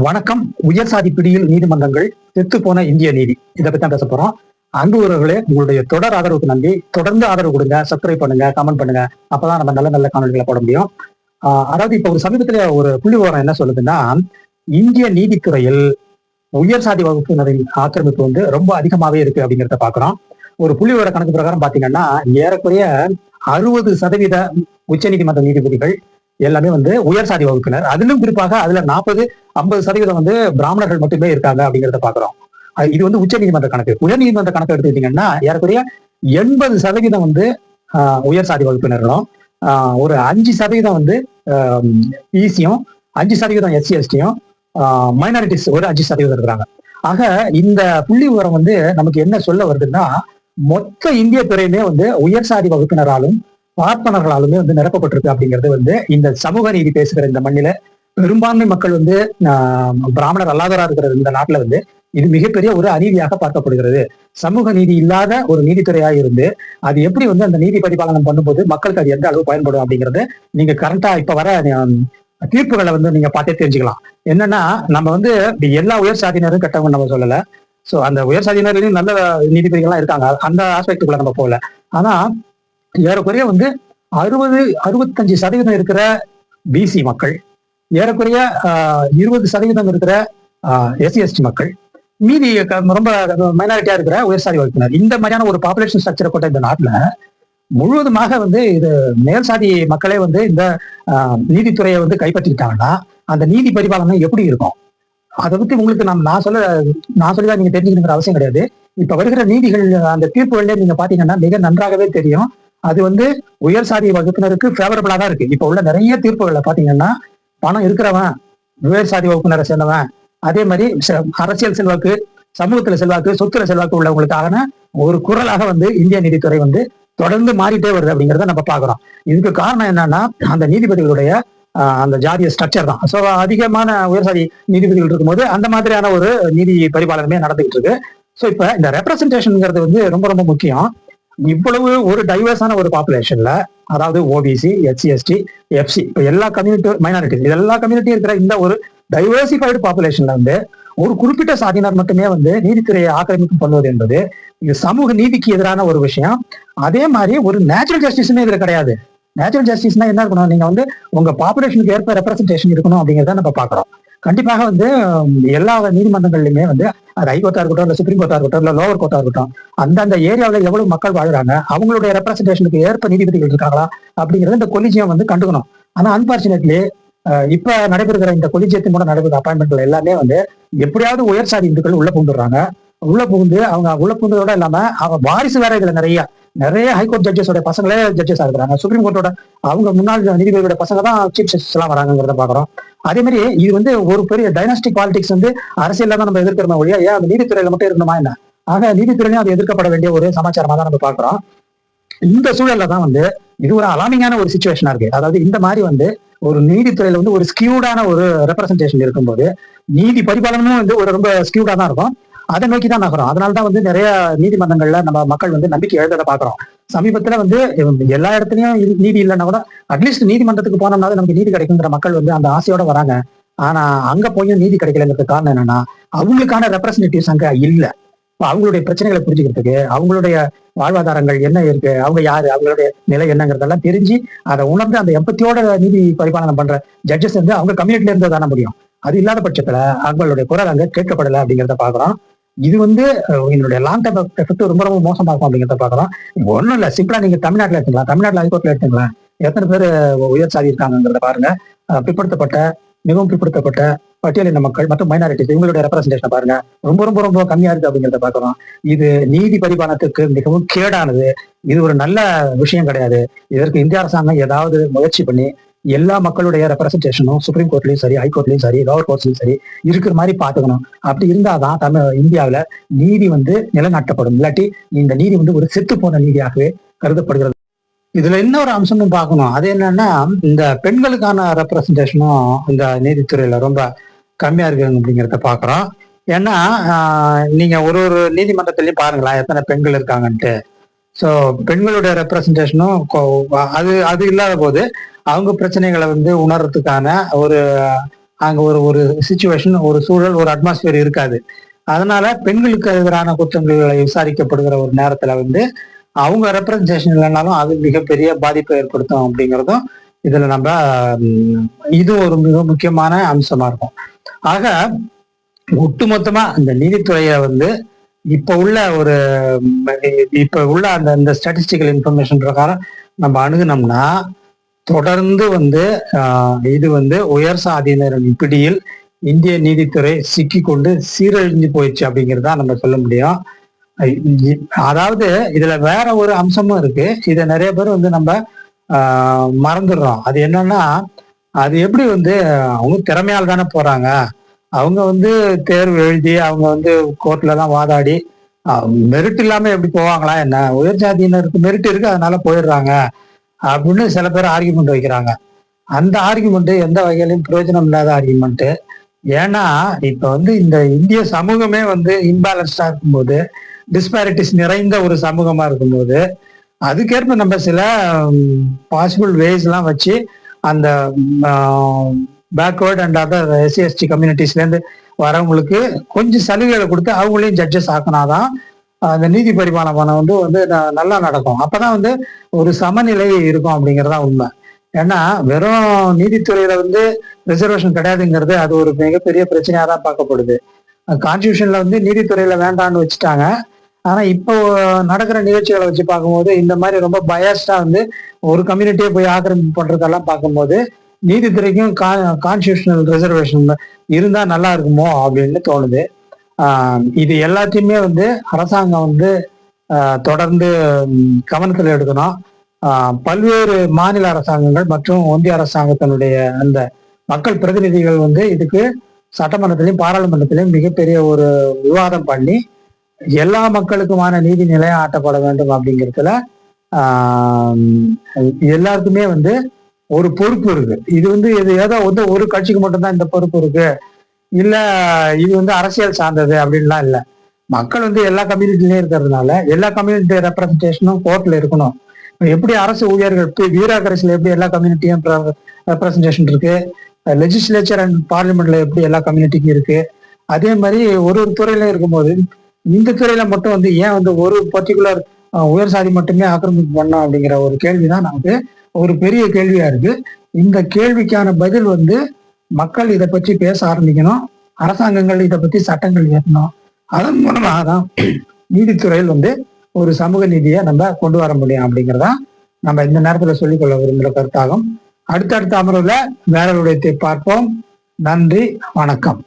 வணக்கம். உயர் சாதி பிடியில் நீதிமன்றங்கள் செத்து போன இந்திய நீதி, இதை பத்தி தான் பேச போறோம். அன்பு உறவுகளே, உங்களுடைய தொடர் ஆதரவுக்கு நன்றி. தொடர்ந்து ஆதரவு கொடுங்க, சப்ஸ்கிரைப் பண்ணுங்க, கமெண்ட் பண்ணுங்க. அப்பதான் நம்ம நல்ல நல்ல காணொலிகளை போட முடியும். அதாவது இப்ப ஒரு சமீபத்துல ஒரு புள்ளி விவரம் என்ன சொல்லுதுன்னா, இந்திய நீதித்துறையில் உயர் சாதி வகுப்பினரின் ஆக்கிரமிப்பு ரொம்ப அதிகமாவே இருக்கு அப்படிங்கிறத பாக்குறோம். ஒரு புள்ளி விவர கணக்கு பிரகாரம் பாத்தீங்கன்னா ஏறக்குறைய 60% உச்ச நீதிமன்ற நீதிபதிகள் எல்லாமே உயர் சாதி வகுப்பினர். அதிலும் குறிப்பாக அதுல 40-50% பிராமணர்கள் மட்டுமே இருக்காங்க அப்படிங்கிறத பாக்குறோம். இது உச்ச நீதிமன்ற கணக்கு. உயர் நீதிமன்ற கணக்கு எடுத்துக்கிட்டீங்கன்னா ஏறக்குறைய 80% உயர் சாதி வகுப்பினர்களும், ஒரு 5% பிசியும், 5% எஸ்சி எஸ்டியும், மைனாரிட்டிஸ் ஒரு 5% இருக்கிறாங்க. ஆக இந்த புள்ளி விவரம் நமக்கு என்ன சொல்ல வருதுன்னா, மொத்த இந்திய துறையுமே உயர் சாதி வகுப்பினராலும் பார்ப்பனர்களாலுமே நிரப்பப்பட்டிருக்கு அப்படிங்கிறது இந்த சமூக நீதி பேசுகிற இந்த மண்ணில பெரும்பான்மை மக்கள் பிராமணர் அல்லாதவராக இருக்கிற இந்த நாட்டுல இது மிகப்பெரிய ஒரு அநீதியாக பார்க்கப்படுகிறது. சமூக நீதி இல்லாத ஒரு நீதித்துறையாக இருந்து அது எப்படி அந்த நீதி பரிபாலனம் பண்ணும்போது மக்களுக்கு அது எந்த அளவு பயன்படும் அப்படிங்கிறது நீங்க கரண்டா இப்ப வர தீர்ப்புகளை நீங்க பார்த்தே தெரிஞ்சுக்கலாம். என்னன்னா, நம்ம எல்லா உயர் சாதியினரும் கெட்டவங்க நம்ம சொல்லல. சோ அந்த உயர் சாதியினர்லயும் நல்ல நீதிபதிகள்லாம் இருக்காங்க, அந்த ஆஸ்பெக்டுக்குள்ள நம்ம போகல. ஆனா ஏறக்குறைய 60-65% இருக்கிற பிசி மக்கள், ஏறக்குறைய 20% இருக்கிற எஸ்சி எஸ்டி மக்கள், மீதி ரொம்ப மைனாரிட்டியா இருக்கிற உயர் சாதி வகுப்பினர், இந்த மாதிரியான ஒரு பாப்புலேஷன் ஸ்ட்ரக்சரை கொண்ட இந்த நாட்டுல முழுவதுமாக இது மேல் சாதி மக்களே இந்த நீதித்துறையை கைப்பற்றிட்டாங்கன்னா அந்த நீதி பரிபாலனை எப்படி இருக்கும்? அதை பத்தி உங்களுக்கு நான் சொல்லிதான் நீங்க தெரிஞ்சுக்கணுங்கிற அவசியம் கிடையாது. இப்ப வருகிற நீதிகள் அந்த தீர்ப்புகள்ல நீங்க பாத்தீங்கன்னா மிக நன்றாகவே தெரியும். அது உயர் சாதி வகுப்பினருக்கு ஃபேவரபிளா தான் இருக்கு. இப்ப உள்ள நிறைய தீர்ப்புகள்ல பாத்தீங்கன்னா பணம் இருக்கிறவன், உயர் சாதி வகுப்பினரை சேர்ந்தவன், அதே மாதிரி அரசியல் செல்வாக்கு, சமூகத்துல செல்வாக்கு, சொத்துல செல்வாக்கு உள்ளவங்களுக்கான ஒரு குரலாக இந்திய நீதித்துறை தொடர்ந்து மாறிட்டே வருது அப்படிங்கிறத நம்ம பாக்குறோம். இதுக்கு காரணம் என்னன்னா, அந்த நீதிபதிகளுடைய அந்த ஜாதிய ஸ்ட்ரக்சர் தான். ஸோ அதிகமான உயர் சாதி நீதிபதிகள் இருக்கும்போது அந்த மாதிரியான ஒரு நீதி பரிபாலனமே நடந்துகிட்டு இருக்கு. ஸோ இப்ப இந்த ரெப்ரசன்டேஷன்ங்கிறது ரொம்ப ரொம்ப முக்கியம். இவ்வளவு ஒரு டைவர்ஸான ஒரு பாப்புலேஷன்ல, அதாவது ஓபிசி, எஸ்சி எஸ்டி, எஃப்சி, இப்ப எல்லா கம்யூனிட்டி, மைனாரிட்டி, இது எல்லா கம்யூனிட்டியும் இருக்கிற இந்த ஒரு டைவர்சிஃபைடு பாப்புலேஷன்ல ஒரு குறிப்பிட்ட சாதியினர் மட்டுமே நீதித்துறையை ஆக்கிரமிப்பு பண்ணுவது என்பது இது சமூக நீதிக்கு எதிரான ஒரு விஷயம். அதே மாதிரி ஒரு நேச்சுரல் ஜஸ்டிஸுமே இதுல கிடையாது. நேச்சுரல் ஜஸ்டிஸ்னா என்ன இருக்கணும்? நீங்க உங்க பாப்புலேஷனுக்கு ஏற்ப ரெப்ரசன்டேஷன் இருக்கணும் அப்படிங்கிறத நம்ம பாக்குறோம். கண்டிப்பாக எல்லா நீதிமன்றங்கள்லயுமே அது ஹைகோர்ட்டா இருக்கட்டும், இல்ல சுப்ரீம் கோர்ட்டா இருக்கட்டும், இல்ல லோவர் கோர்ட்டா இருக்கட்டும், அந்தந்த ஏரியாவில் எவ்வளவு மக்கள் வாழ்றாங்க, அவங்களுடைய ரெப்ரசன்டேஷனுக்கு ஏற்ப நீதிபதிகள் இருக்காங்களா அப்படிங்கறத இந்த கொலிஜியம் கண்டுக்கணும். ஆனா அன்பார்ச்சுனேட்லி இப்ப நடைபெறுகிற இந்த கொலிஜியத்தின் மூலம் நடைபெறுகிற அப்பாயின்மெண்ட்கள் எல்லாமே எப்படியாவது உயர் சாதி இந்துக்கள் உள்ள புகுந்துடுறாங்க. உள்ள புகுந்து அவங்க உள்ள புகுந்ததோட இல்லாம அவங்க வாரிசு வேற இதுல நிறைய ஹைகோர்ட் ஜட்ஜஸோட பசங்களே ஜட்ஜஸா இருக்கிறாங்க. சுப்ரீம் கோர்ட்டோட அவங்க முன்னாள் நீதிபதியோட பசங்க தான் சீஃப் ஜஸ்டிஸ் எல்லாம் வராங்கிறத பாக்குறோம். அதே மாதிரி இது ஒரு பெரிய டைனாஸ்டிக் பாலிடிக்ஸ் அரசியல் தான் நம்ம எதிர்க்கிறோம் ஒழிய ஏன் அந்த நீதித்துறையில மட்டும் இருக்கணுமா என்ன? ஆக நீதித்துறையிலும் அது எதிர்க்கப்பட வேண்டிய ஒரு சமாச்சாரமா தான் நம்ம பாக்குறோம். இந்த சூழல்ல தான் இது ஒரு அலாமிங்கான ஒரு சிச்சுவேஷனா இருக்கு. அதாவது இந்த மாதிரி ஒரு நீதித்துறையில ஒரு ஸ்கியூடான ஒரு ரெப்ரசன்டேஷன் இருக்கும்போது நீதி பரிபாலனமும் ஒரு ரொம்ப ஸ்கியூடா தான் இருக்கும். அதை நோக்கி தான் நகரும். அதனாலதான் நிறைய நீதிமன்றங்கள்ல நம்ம மக்கள் நம்பிக்கை எழுத பாக்குறோம். சமீபத்துல எல்லா இடத்துலயும் நீதி இல்லைன்னா கூட அட்லீஸ்ட் நீதிமன்றத்துக்கு போனோம்னாலும் நமக்கு நீதி கிடைக்குங்கிற மக்கள் அந்த ஆசையோட வராங்க. ஆனா அங்க போயும் நீதி கிடைக்கலங்கிறது காரணம் என்னன்னா, அவங்களுக்கான ரெப்ரசன்டேட்டிவ்ஸ் அங்க இல்ல. அவங்களுடைய பிரச்சனைகளை புரிஞ்சுக்கிறதுக்கு, அவங்களுடைய வாழ்வாதாரங்கள் என்ன இருக்கு, அவங்க யாரு, அவங்களுடைய நிலை என்னங்கிறதெல்லாம் தெரிஞ்சு அதை உணர்ந்து அந்த எம்பத்தியோட நீதி பரிபாலனம் பண்ற ஜட்ஜஸ் அவங்க கம்யூனிட்டில இருந்து தானே முடியும். அது இல்லாத பட்சத்துல அவங்களுடைய குரல் அங்க கேட்கப்படல அப்படிங்கிறத பாக்குறோம். இது என்னுடைய லாங் டைம் எஃபெக்ட் ரொம்ப ரொம்ப மோசமா இருக்கும் அப்படிங்கிறத பாக்குறோம். ஒன்னும் இல்ல, சிம்பிளா நீங்க தமிழ்நாட்டுல எடுத்துக்கலாம், தமிழ்நாட்டுல ஹைகோர்ட்ல எடுத்துக்கலாம், எத்தனை பேர் உயர் சாதி இருக்காங்கிறத பாருங்க. பிற்படுத்தப்பட்ட, மிகவும் பிற்படுத்தப்பட்ட பட்டியலின மக்கள் மற்றும் மைனாரிட்டிஸ் இவங்களுடைய ரெப்ரசன்டேஷன் பாருங்க, ரொம்ப ரொம்ப ரொம்ப கம்மியா இருக்கு அப்படிங்கிறத பாக்குறோம். இது நீதி பரிபாலனத்துக்கு மிகவும் கேடானது. இது ஒரு நல்ல விஷயம் கிடையாது. இதற்கு இந்திய அரசாங்கம் ஏதாவது முயற்சி பண்ணி எல்லா மக்களுடைய ரெப்ரசன்டேஷனும் சுப்ரீம் கோர்ட்லயும் சரி, ஹைகோர்ட்லயும் சரி, லோவர் கோர்ட்லயும் சரி இருக்கிற மாதிரி பாத்துக்கணும். அப்படி இருந்தாதான் இந்தியாவில நீதி நிலைநாட்டப்படும். இல்லாட்டி இந்த நீதி ஒரு செத்து போன நீதியாகவே கருதப்படுகிறது. இதுல இன்னொரு அம்சமும் பார்க்கணும். அது என்னன்னா, இந்த பெண்களுக்கான ரெப்ரசன்டேஷனும் இந்த நீதித்துறையில ரொம்ப கம்மியா இருக்கு அப்படிங்கிறத பாக்குறோம். ஏன்னா நீங்க ஒரு நீதிமன்றத்திலயும் பாருங்களேன் எத்தனை பெண்கள் இருக்காங்கன்ட்டு. ஸோ பெண்களுடைய ரெப்ரசன்டேஷனும் அது இல்லாத போது அவங்க பிரச்சனைகளை உணர்றதுக்கான ஒரு அங்க ஒரு ஒரு சுச்சுவேஷன், ஒரு சூழல், ஒரு அட்மாஸ்பியர் இருக்காது. அதனால பெண்களுக்கு எதிரான குற்றங்களை விசாரிக்கப்படுகிற ஒரு நேரத்துல வந்து அவங்க ரெப்ரசன்டேஷன் இல்லைனாலும் அது மிகப்பெரிய பாதிப்பை ஏற்படுத்தும் அப்படிங்கிறதும் இதுல நம்ம இது ஒரு மிக முக்கியமான அம்சமா இருக்கும். ஆக ஒட்டுமொத்தமா இந்த நீதித்துறையை வந்து இப்ப உள்ள ஒரு இப்ப உள்ள அந்த ஸ்டாட்டிஸ்டிக்கல் இன்ஃபர்மேஷன் பிரகாரம் நம்ம அணுகுனோம்னா தொடர்ந்து வந்து இது வந்து உயர் சாதியினரின் பிடியில் இந்திய நீதித்துறை சிக்கி கொண்டு சீரழிஞ்சு போயிடுச்சு அப்படிங்கிறதா நம்ம சொல்ல முடியும். அதாவது இதுல வேற ஒரு அம்சமும் இருக்கு. இதை நிறைய பேர் வந்து நம்ம மறந்துடுறோம். அது என்னன்னா, அது எப்படி வந்து அவங்க திறமையால் தானே போறாங்க, அவங்க வந்து தேர்வு எழுதி அவங்க வந்து கோர்ட்ல எல்லாம் வாதாடி மெரிட் இல்லாம எப்படி போவாங்களா என்ன, உயர் ஜாதியினருக்கு மெரிட் இருக்கு அதனால போயிடுறாங்க அப்படின்னு சில பேர் ஆர்கியூமெண்ட் வைக்கிறாங்க. அந்த ஆர்கியூமெண்ட் எந்த வகையிலும் பிரயோஜனம் இல்லாத ஆர்கியூமெண்ட். ஏன்னா இப்ப வந்து இந்த இந்திய சமூகமே வந்து இன்பேலன்ஸ்டா இருக்கும்போது, டிஸ்பாரிட்டிஸ் நிறைந்த ஒரு சமூகமா இருக்கும்போது, அதுக்கேற்ப நம்ம சில பாசிபிள் வேஸ் எல்லாம் வச்சு அந்த பேக்வேர்ட் அண்ட் அதர் எஸ்சி/எஸ்டி கம்யூனிட்டிஸ்ல இருந்து வரவங்களுக்கு கொஞ்சம் சலுகைகளை கொடுத்து அவங்களையும் ஜட்ஜஸ் ஆக்கினாதான் அந்த நீதி பரிமாணம் வந்து வந்து நல்லா நடக்கும். அப்பதான் வந்து ஒரு சமநிலை இருக்கும் அப்படிங்கறதா உண்மை. ஏன்னா வெறும் நீதித்துறையில வந்து ரிசர்வேஷன் கிடையாதுங்கிறது அது ஒரு மிகப்பெரிய பிரச்சனையா தான் பார்க்கப்படுது. கான்ஸ்டியூஷன்ல வந்து நீதித்துறையில வேண்டான்னு வச்சுட்டாங்க. ஆனா இப்போ நடக்கிற நிகழ்ச்சிகளை வச்சு பார்க்கும்போது இந்த மாதிரி ரொம்ப பயஸ்டா வந்து ஒரு கம்யூனிட்டியை போய் ஆக்கிரமிப்பு பண்றதெல்லாம் பார்க்கும்போது நீதித்துறைக்கும் கான்ஸ்டியூஷனல் ரிசர்வேஷன் இருந்தா நல்லா இருக்குமோ அப்படின்னு தோணுது. இது எல்லாத்தையுமே வந்து அரசாங்கம் வந்து தொடர்ந்து கவனத்தில் எடுக்கணும். பல்வேறு மாநில அரசாங்கங்கள் மற்றும் ஒன்றிய அரசாங்கத்தினுடைய அந்த மக்கள் பிரதிநிதிகள் வந்து இதுக்கு சட்டமன்றத்திலையும் பாராளுமன்றத்திலையும் மிகப்பெரிய ஒரு விவாதம் பண்ணி எல்லா மக்களுக்குமான நீதி நிலையாட்டப்பட வேண்டும் அப்படிங்கிறதுல எல்லாருக்குமே வந்து ஒரு பொறுப்பு இருக்கு. இது வந்து இது ஏதோ வந்து ஒரு கட்சிக்கு மட்டும்தான் இந்த பொறுப்பு இருக்கு, இல்ல இது வந்து அரசியல் சார்ந்தது அப்படின்லாம் இல்லை. மக்கள் வந்து எல்லா கம்யூனிட்டிலையும் இருக்கிறதுனால எல்லா கம்யூனிட்டி ரெப்ரசன்டேஷனும் கோர்ட்ல இருக்கணும். எப்படி அரசு ஊழியர்கள் பியூரோக்ரஸில எப்படி எல்லா கம்யூனிட்டியும் ரெப்ரசன்டேஷன் இருக்கு, லெஜிஸ்லேச்சர் அண்ட் பார்லிமெண்ட்ல எப்படி எல்லா கம்யூனிட்டிக்கும் இருக்கு, அதே மாதிரி ஒரு ஒரு துறையில இருக்கும்போது இந்த துறையில மட்டும் வந்து ஏன் வந்து ஒரு பர்டிகுலர் உயர் சாதி மட்டுமே ஆக்கிரமிப்பு பண்ணோம் அப்படிங்கிற ஒரு கேள்விதான் நமக்கு ஒரு பெரிய கேள்வியா இருக்கு. இந்த கேள்விக்கான பதில் வந்து மக்கள் இதை பற்றி பேச ஆரம்பிக்கணும், அரசாங்கங்கள் இதை பத்தி சட்டங்கள் ஏற்றணும். அதன் மூலமாக தான் நீதித்துறையில் வந்து ஒரு சமூக நீதியை நம்ம கொண்டு வர முடியும் அப்படிங்கிறதா நம்ம இந்த நேரத்துல சொல்லிக்கொள்ள விரும்புகிற கருத்தாகும். அடுத்தடுத்த அமர்வுல வேற விடயத்தை பார்ப்போம். நன்றி, வணக்கம்.